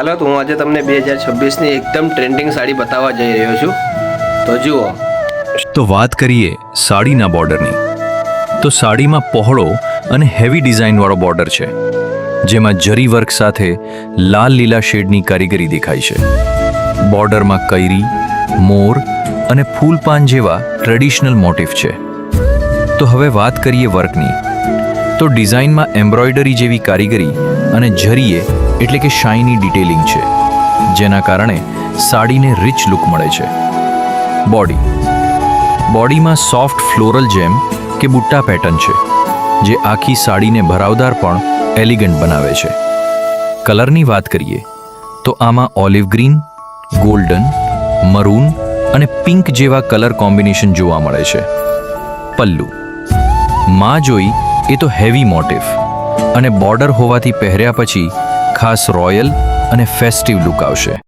હાલો તો હું આજે તમને 2026ની એકદમ ટ્રેન્ડિંગ સાડી બતાવવા જઈ રહ્યો છું. તો જુઓ. તો વાત કરીએ સાડીના બોર્ડરની, તો સાડીમાં પહોળો અને હેવી ડિઝાઇનવાળો બોર્ડર છે, જેમાં જરી વર્ક સાથે લાલ લીલા શેડની કારીગરી દેખાય છે. બોર્ડરમાં કૈરી, મોર અને ફૂલપાન જેવા ટ્રેડિશનલ મોટિફ છે. તો હવે વાત કરીએ વર્કની, તો ડિઝાઇનમાં એમ્બ્રોઇડરી જેવી કારીગરી અને જરીએ એટલે કે શાઇની ડિટેલિંગ છે, જેના કારણે સાડીને રિચ લુક મળે છે. બોડીમાં સોફ્ટ ફ્લોરલ જેમ કે બુટ્ટા પેટર્ન છે, જે આખી સાડીને ભરાવદાર પણ એલિગન્ટ બનાવે છે. કલરની વાત કરીએ તો આમાં ઓલિવ ગ્રીન, ગોલ્ડન, મરૂન અને પિંક જેવા કલર કોમ્બિનેશન જોવા મળે છે. પલ્લુ માં જોઈ એ તો હેવી મોટિફ અને બોર્ડર હોવાથી પહેર્યા પછી ખાસ રોયલ અને ફેસ્ટિવ લુક આવશે.